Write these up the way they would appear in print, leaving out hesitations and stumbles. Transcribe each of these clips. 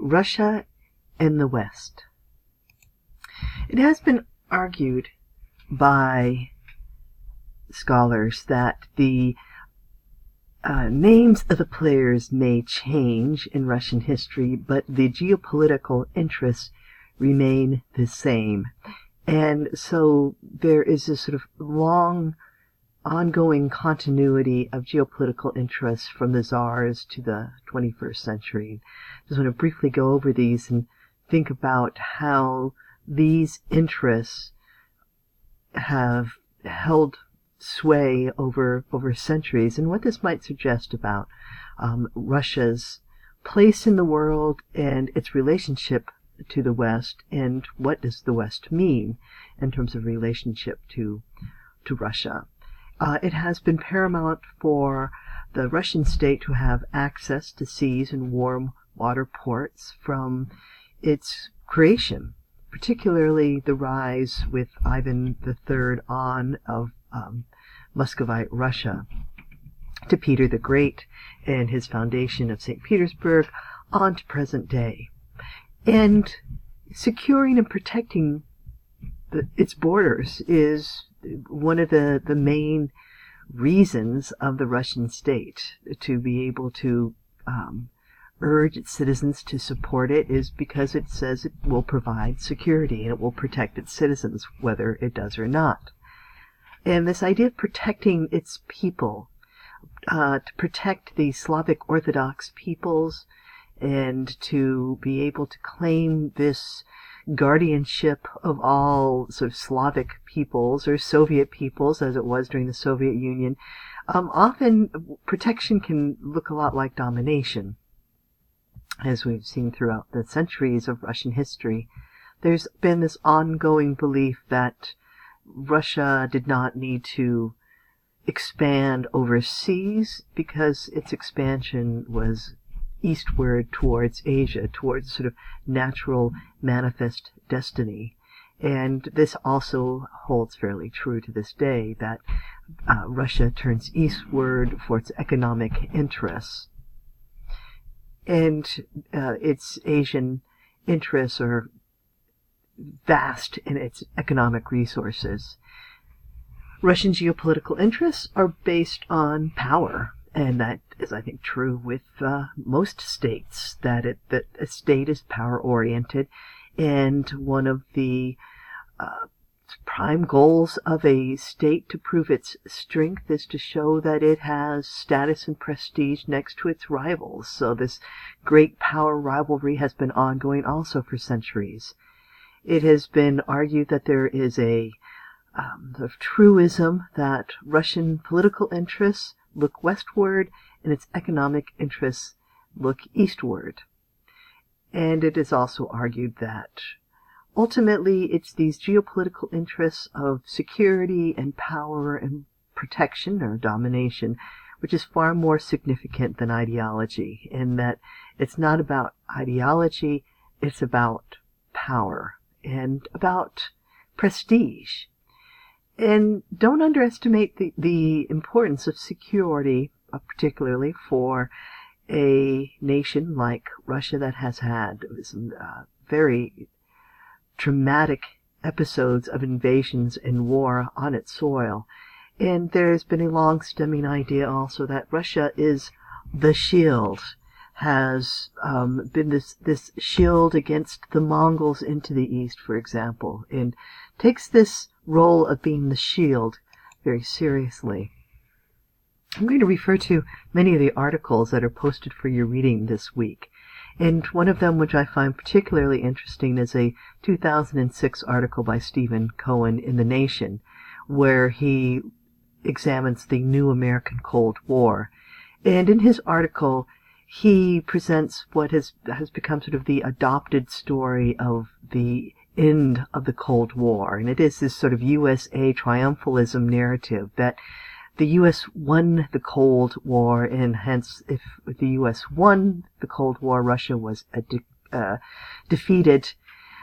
Russia and the West. It has been argued by scholars that the names of the players may change in Russian history, but the geopolitical interests remain the same. And so there is this sort of long, ongoing continuity of geopolitical interests from the czars to the 21st century. Just want to briefly go over these and think about how these interests have held sway over centuries, and what this might suggest about Russia's place in the world and its relationship to the West, and what does the West mean in terms of relationship to Russia. It has been paramount for the Russian state to have access to seas and warm water ports from its creation, particularly the rise with Ivan III on of Muscovite Russia to Peter the Great and his foundation of St. Petersburg on to present day. And securing and protecting its borders is one of the main reasons of the Russian state to be able to urge its citizens to support it, is because it says it will provide security and it will protect its citizens, whether it does or not. And this idea of protecting its people, to protect the Slavic Orthodox peoples, and to be able to claim this guardianship of all sort of Slavic peoples, or Soviet peoples as it was during the Soviet Union, often protection can look a lot like domination. As we've seen throughout the centuries of Russian history, there's been this ongoing belief that Russia did not need to expand overseas because its expansion was eastward towards Asia, towards sort of natural manifest destiny. And this also holds fairly true to this day, that Russia turns eastward for its economic interests. And its Asian interests are vast in its economic resources. Russian geopolitical interests are based on power, and that is, I think, true with most states, that a state is power-oriented, and one of the prime goals of a state to prove its strength is to show that it has status and prestige next to its rivals. So this great power rivalry has been ongoing also for centuries. It has been argued that there is a sort of truism that Russian political interests look westward and its economic interests look eastward. And it is also argued that ultimately it's these geopolitical interests of security and power and protection or domination which is far more significant than ideology, in that it's not about ideology, it's about power and about prestige. And don't underestimate the importance of security, particularly for a nation like Russia that has had some very traumatic episodes of invasions and war on its soil. And there's been a long-stemming idea also that Russia is the shield, has been this shield against the Mongols into the east, for example, and takes this role of being the shield very seriously. I'm going to refer to many of the articles that are posted for your reading this week. And one of them, which I find particularly interesting, is a 2006 article by Stephen Cohen in The Nation, where he examines the new American Cold War. And in his article, he presents what has become sort of the adopted story of the end of the Cold War. And it is this sort of USA triumphalism narrative that the U.S. won the Cold War, and hence if the U.S. won the Cold War, Russia was a defeated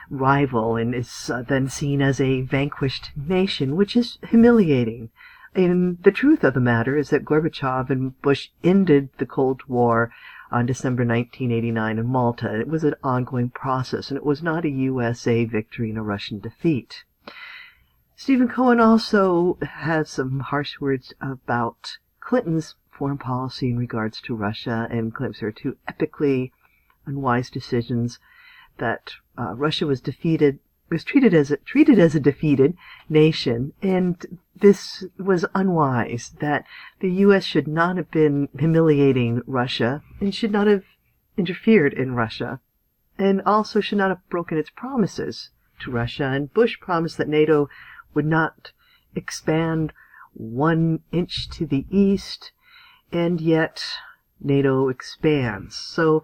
rival and is then seen as a vanquished nation, which is humiliating. And the truth of the matter is that Gorbachev and Bush ended the Cold War on December 1989 in Malta. It was an ongoing process, and it was not a USA victory and a Russian defeat. Stephen Cohen also has some harsh words about Clinton's foreign policy in regards to Russia, and claims there are two epically unwise decisions, that Russia was treated as a defeated nation, and this was unwise, that the U.S. should not have been humiliating Russia and should not have interfered in Russia, and also should not have broken its promises to Russia. And Bush promised that NATO would not expand 1 inch to the east, and yet NATO expands. So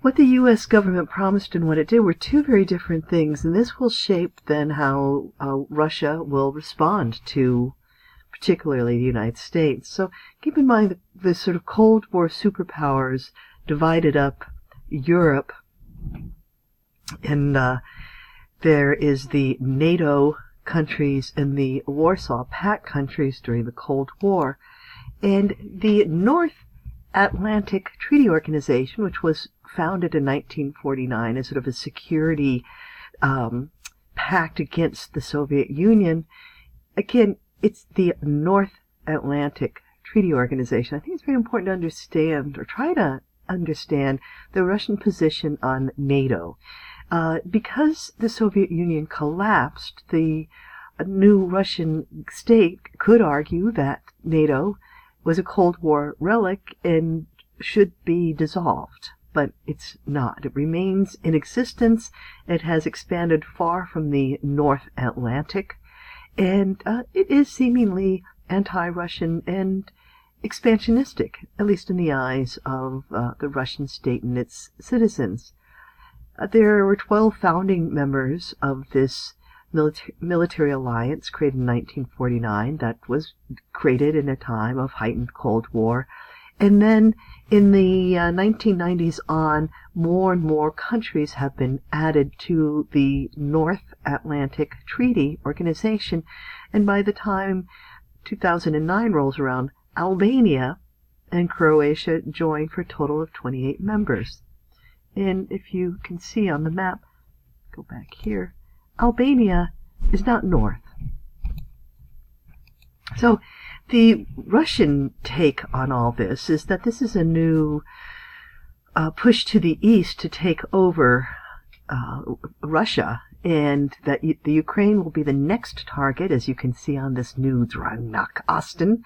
what the U.S. government promised and what it did were two very different things, and this will shape then how Russia will respond to particularly the United States. So keep in mind that the sort of Cold War superpowers divided up Europe, and there is the NATO countries and the Warsaw Pact countries during the Cold War, and the North Atlantic Treaty Organization, which was founded in 1949 as sort of a security pact against the Soviet Union. Again, it's the North Atlantic Treaty Organization. I think it's very important to understand, or try to understand, the Russian position on NATO. Because the Soviet Union collapsed, the new Russian state could argue that NATO was a Cold War relic and should be dissolved. But it's not. It remains in existence. It has expanded far from the North Atlantic, and it is seemingly anti-Russian and expansionistic, at least in the eyes of the Russian state and its citizens. There were 12 founding members of this military alliance created in 1949 that was created in a time of heightened Cold War. And then in the 1990s on, more and more countries have been added to the North Atlantic Treaty Organization. And by the time 2009 rolls around, Albania and Croatia join for a total of 28 members. And if you can see on the map, go back here, Albania is not north. So the Russian take on all this is that this is a new push to the east to take over Russia, and that the Ukraine will be the next target, as you can see on this new Austin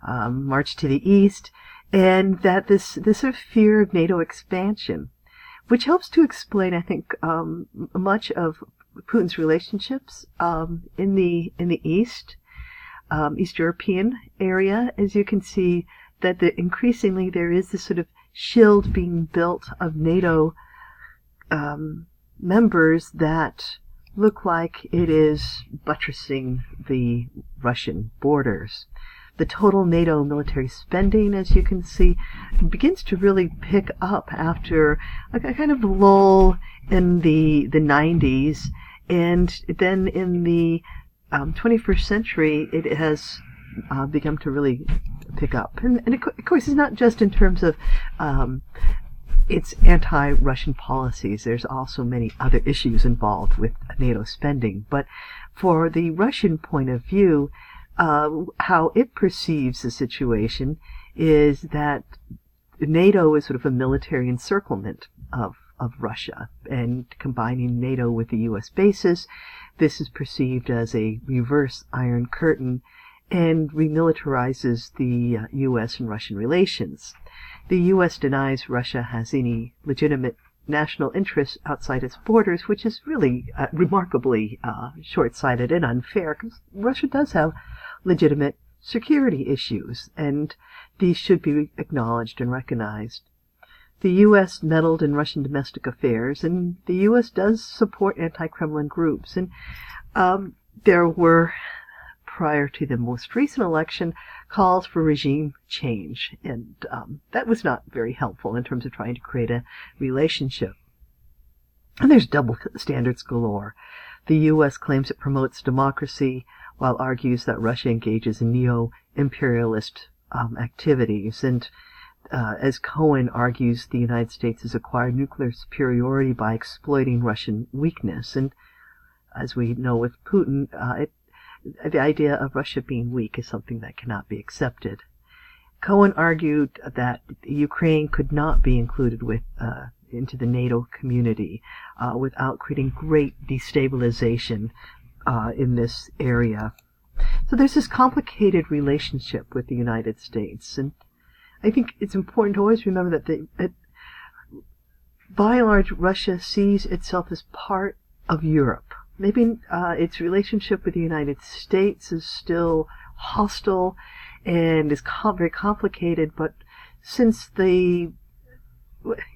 march to the east, and that this sort of fear of NATO expansion, which helps to explain, I think, much of Putin's relationships in the East European area. As you can see, that increasingly there is this sort of shield being built of NATO members that look like it is buttressing the Russian borders. The total NATO military spending, as you can see, begins to really pick up after a kind of lull in the 90s, and then in the 21st century it has begun to really pick up. And of course, it's not just in terms of its anti-Russian policies. There's also many other issues involved with NATO spending. But for the Russian point of view, how it perceives the situation is that NATO is sort of a military encirclement of Russia, and combining NATO with the U.S. bases, this is perceived as a reverse Iron Curtain and remilitarizes the U.S. and Russian relations. The U.S. denies Russia has any legitimate national interests outside its borders, which is really remarkably short-sighted and unfair, because Russia does have legitimate security issues, and these should be acknowledged and recognized. The U.S. meddled in Russian domestic affairs, and the U.S. does support anti-Kremlin groups. And there were, prior to the most recent election, calls for regime change, and that was not very helpful in terms of trying to create a relationship. And there's double standards galore. The U.S. claims it promotes democracy, while argues that Russia engages in neo-imperialist activities. And as Cohen argues, the United States has acquired nuclear superiority by exploiting Russian weakness. And as we know with Putin, the idea of Russia being weak is something that cannot be accepted. Cohen argued that Ukraine could not be included into the NATO community without creating great destabilization in this area. So there's this complicated relationship with the United States, and I think it's important to always remember that by and large, Russia sees itself as part of Europe. Maybe its relationship with the United States is still hostile and is very complicated, but since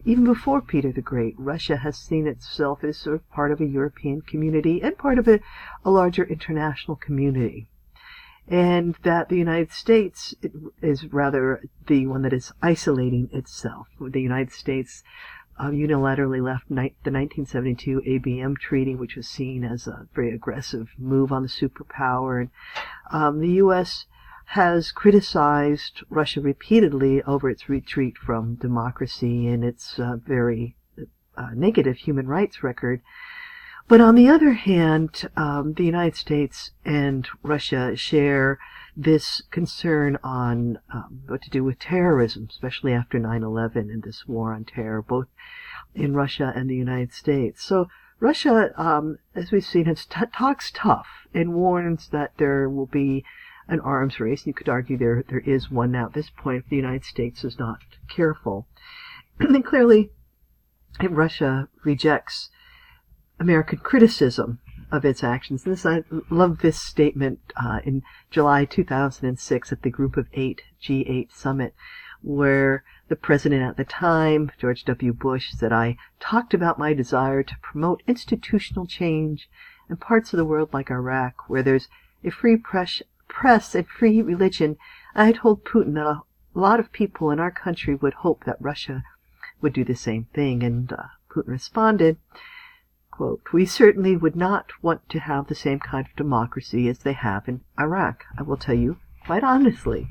even before Peter the Great, Russia has seen itself as sort of part of a European community and part of a larger international community. And that the United States is rather the one that is isolating itself. The United States unilaterally left the 1972 ABM Treaty, which was seen as a very aggressive move on the superpower. And the U.S. has criticized Russia repeatedly over its retreat from democracy and its very negative human rights record. But on the other hand, the United States and Russia share this concern on what to do with terrorism, especially after 9/11 and this war on terror, both in Russia and the United States. So Russia, as we've seen, talks tough and warns that there will be an arms race. You could argue there is one now at this point if the United States is not careful. And clearly, Russia rejects American criticism of its actions. I love this statement in July 2006 at the Group of 8 G8 summit, where the president at the time, George W. Bush, said, "I talked about my desire to promote institutional change in parts of the world like Iraq, where there's a free press and free religion. I told Putin that a lot of people in our country would hope that Russia would do the same thing." And Putin responded, quote, "We certainly would not want to have the same kind of democracy as they have in Iraq. I will tell you quite honestly."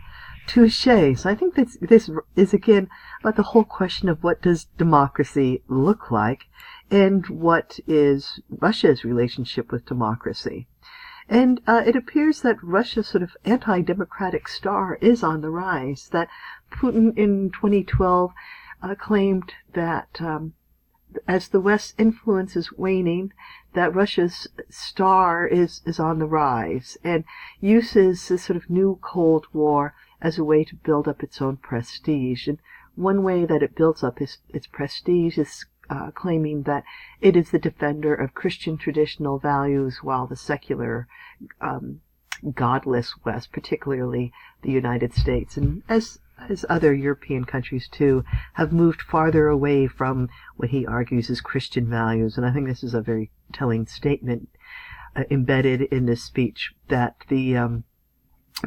Touché. So I think this is, again, about the whole question of what does democracy look like and what is Russia's relationship with democracy. And it appears that Russia's sort of anti-democratic star is on the rise, that Putin in 2012 claimed that as the West's influence is waning, that Russia's star is on the rise, and uses this sort of new Cold War as a way to build up its own prestige. And one way that it builds up its prestige is claiming that it is the defender of Christian traditional values, while the secular, godless West, particularly the United States, and as other European countries too, have moved farther away from what he argues is Christian values. And I think this is a very telling statement embedded in this speech, that the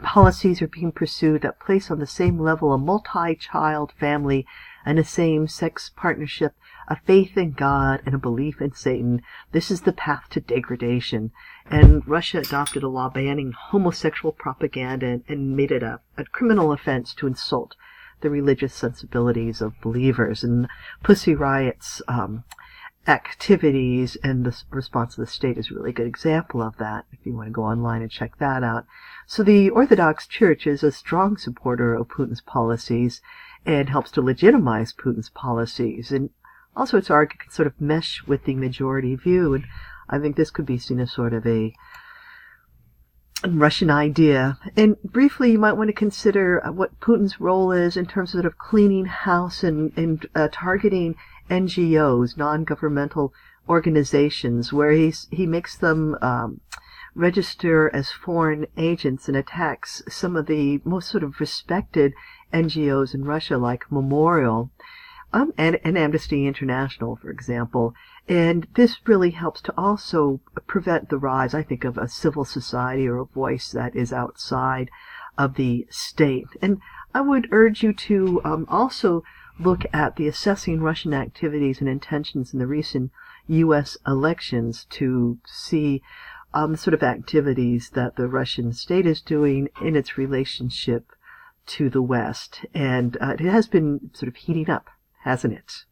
policies are being pursued that place on the same level a multi-child family and a same-sex partnership, a faith in God and a belief in Satan. This is the path to degradation. And Russia adopted a law banning homosexual propaganda and made it a criminal offense to insult the religious sensibilities of believers. And Pussy Riot's activities and the response of the state is a really good example of that, if you want to go online and check that out. So the Orthodox Church is a strong supporter of Putin's policies and helps to legitimize Putin's policies. And also its argument can sort of mesh with the majority view, and I think this could be seen as sort of a Russian idea. And briefly, you might want to consider what Putin's role is in terms of cleaning house and targeting NGOs, non-governmental organizations, where he makes them register as foreign agents and attacks some of the most sort of respected NGOs in Russia, like Memorial and Amnesty International, for example. And this really helps to also prevent the rise, I think, of a civil society or a voice that is outside of the state. And I would urge you to also look at the assessing Russian activities and intentions in the recent U.S. elections to see the sort of activities that the Russian state is doing in its relationship to the west, and it has been sort of heating up, hasn't it?